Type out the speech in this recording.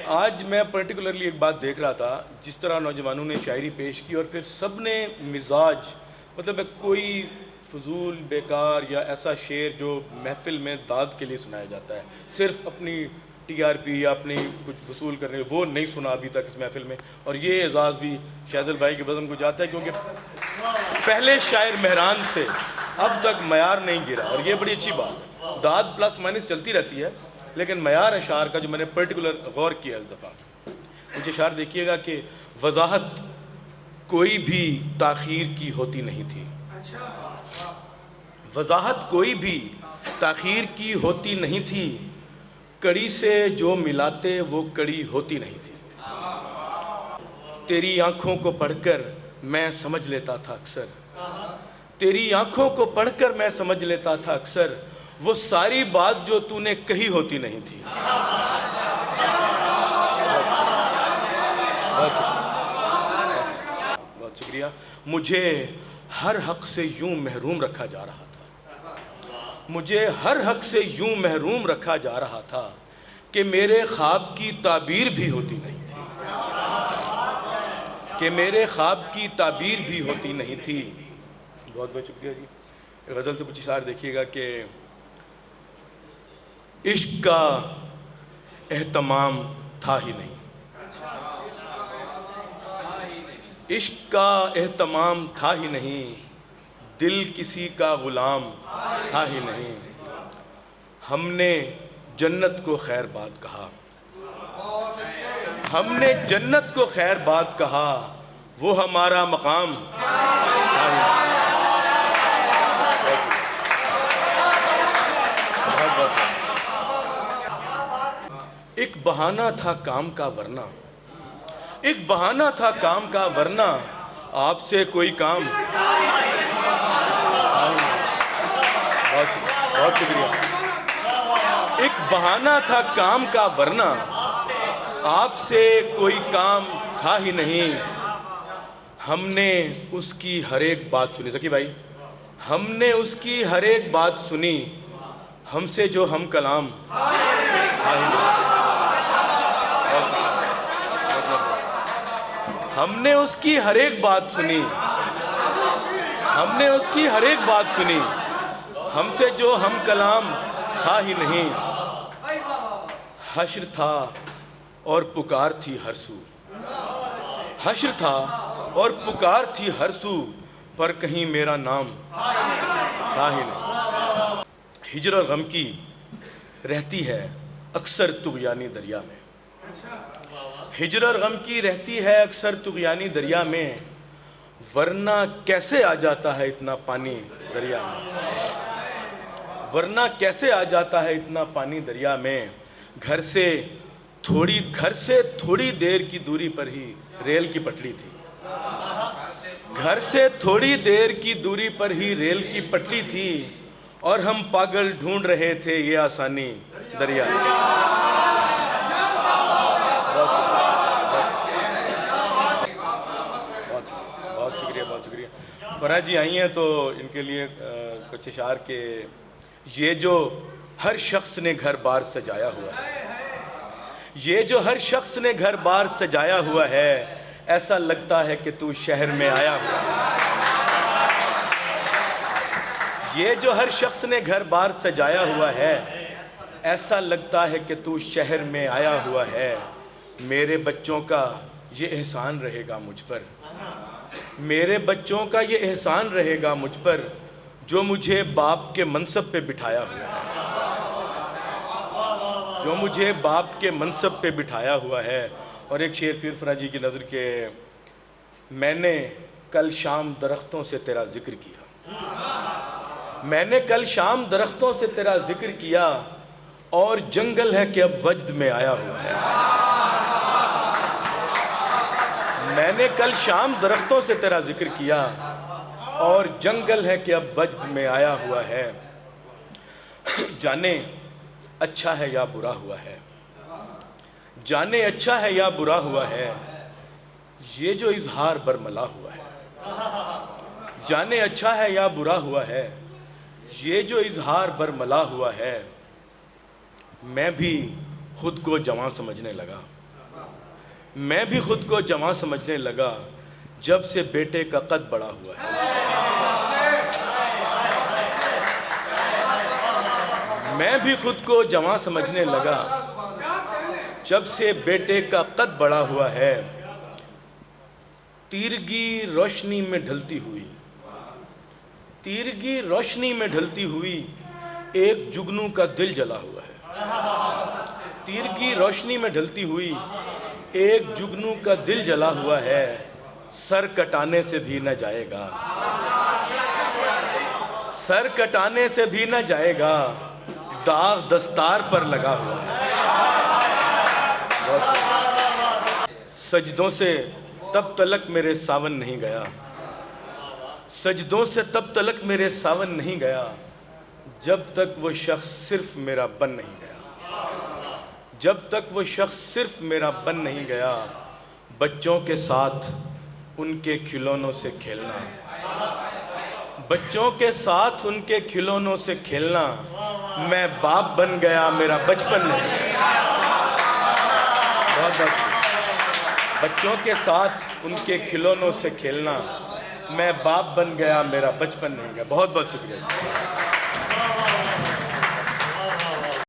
آج میں پرٹیکولرلی ایک بات دیکھ رہا تھا، جس طرح نوجوانوں نے شاعری پیش کی اور پھر سب نے مزاج، مطلب کوئی فضول بیکار یا ایسا شعر جو محفل میں داد کے لیے سنایا جاتا ہے، صرف اپنی ٹی آر پی یا اپنی کچھ وصول کرنے، وہ نہیں سنا ابھی تک اس محفل میں. اور یہ اعزاز بھی شہزل بھائی کے بزم کو جاتا ہے، کیونکہ پہلے شاعر مہران سے اب تک معیار نہیں گرا، اور یہ بڑی اچھی بات ہے. داد پلس مائنس چلتی رہتی ہے، لیکن معیار اشعار کا جو میں نے پرٹیکولر غور کیا اس دفعہ، مجھے اشعار دیکھیے گا کہ وضاحت کوئی بھی تاخیر کی ہوتی نہیں تھی. وضاحت کوئی بھی تاخیر کی ہوتی نہیں تھی، کڑی سے جو ملاتے وہ کڑی ہوتی نہیں تھی. تیری آنکھوں کو پڑھ کر میں سمجھ لیتا تھا اکثر، تیری آنکھوں کو پڑھ کر میں سمجھ لیتا تھا اکثر، وہ ساری بات جو تو نے کہی ہوتی نہیں تھی. بہت شکریہ. مجھے ہر حق سے یوں محروم رکھا جا رہا تھا، مجھے ہر حق سے یوں محروم رکھا جا رہا تھا کہ میرے خواب کی تعبیر بھی ہوتی نہیں تھی، کہ میرے خواب کی تعبیر بھی ہوتی نہیں تھی. بہت بہت شکریہ جی. غزل سے کچھ اشعار دیکھیے گا کہ عشق کا اہتمام تھا ہی نہیں، عشق کا اہتمام تھا ہی نہیں، دل کسی کا غلام تھا ہی نہیں. ہم نے جنت کو خیر بات کہا، ہم نے جنت کو خیر بات کہا، وہ ہمارا مقام تھا ہی نہیں. ایک بہانہ تھا کام کا ورنہ، ایک بہانہ تھا کام کا ورنہ، آپ سے کوئی کام. بہت شکریہ. ایک بہانہ تھا کام کا ورنہ، آپ سے کوئی کام تھا ہی نہیں. ہم نے اس کی ہر ایک بات سنی. سکی بھائی، ہم نے اس کی ہر ایک بات سنی، ہم سے جو ہم کلام تھا ہی نہیں. ہم نے اس کی ہر ایک بات سنی، ہم نے اس کی ہر ایک بات سنی، ہم سے جو ہم کلام تھا ہی نہیں. حشر تھا اور پکار تھی ہر سو، حشر تھا اور پکار تھی ہر سو، پر کہیں میرا نام تھا ہی نہیں. ہجر اور غم کی رہتی ہے اکثر طغیانی دریا میں، ہجر اور غم کی رہتی ہے اکثر طغیانی دریا میں، ورنہ کیسے آ جاتا ہے اتنا پانی دریا میں، ورنہ کیسے آ جاتا ہے اتنا پانی دریا میں. گھر سے تھوڑی دیر کی دوری پر ہی ریل کی پٹری تھی، گھر سے تھوڑی دیر کی دوری پر ہی ریل کی پٹری تھی، اور ہم پاگل ڈھونڈ رہے تھے یہ آسانی دریا میں. بہت شکریہ، بہت شکریہ. فرح جی آئی ہیں تو ان کے لیے کچھ اشعار کے یہ جو ہر شخص نے گھر بار سجایا ہوا ہے، یہ جو ہر شخص نے گھر بار سجایا ہوا ہے، ایسا لگتا ہے کہ تو شہر میں آیا ہوا ہے. یہ جو ہر شخص نے گھر بار سجایا ہوا ہے، ایسا لگتا ہے کہ تو شہر میں آیا ہوا ہے. میرے بچوں کا یہ احسان رہے گا مجھ پر، میرے بچوں کا یہ احسان رہے گا مجھ پر، جو مجھے باپ کے منصب پہ بٹھایا ہوا ہے، جو مجھے باپ کے منصب پہ بٹھایا ہوا ہے. اور ایک شعر پھر فرح جی کی نظر کے، میں نے کل شام درختوں سے تیرا ذکر کیا، میں نے کل شام درختوں سے تیرا ذکر کیا، اور جنگل ہے کہ اب وجد میں آیا ہوا ہے. میں نے کل شام درختوں سے تیرا ذکر کیا، اور جنگل ہے کہ اب وجد میں آیا ہوا ہے. جانے اچھا ہے یا برا ہوا ہے، جانے اچھا ہے یا برا ہوا ہے، یہ جو اظہار برملا ہوا ہے. جانے اچھا ہے یا برا ہوا ہے، یہ جو اظہار برملا ہوا ہے. میں بھی خود کو جواں سمجھنے لگا، میں بھی خود کو جواں سمجھنے لگا جب سے بیٹے کا قد بڑا ہوا ہے. میں بھی خود کو جواں سمجھنے لگا جب سے بیٹے کا قد بڑا ہوا ہے. تیرگی روشنی میں ڈھلتی ہوئی، تیرگی روشنی میں ڈھلتی ہوئی ایک جگنو کا دل جلا ہوا ہے. تیرگی روشنی میں ڈھلتی ہوئی ایک جگنو کا دل جلا ہوا ہے. سر کٹانے سے بھی نہ جائے گا، سر کٹانے سے بھی نہ جائے گا، داغ دستار پر لگا ہوا ہے. سجدوں سے تب تلک میرے ساون نہیں گیا، سجدوں سے تب تلک میرے ساون نہیں گیا جب تک وہ شخص صرف میرا بن نہیں گیا. جب تک وہ شخص صرف میرا بن نہیں گیا. بچوں کے ساتھ ان کے کھلونوں سے کھیلنا، بچوں کے ساتھ ان کے کھلونوں سے کھیلنا. میں باپ بن گیا، میرا بچپن نہیں گیا. بہت بہت بچوں کے ساتھ ان کے کھلونوں سے کھیلنا. میں باپ بن گیا، میرا بچپن نہیں گیا. بہت بہت شکریہ.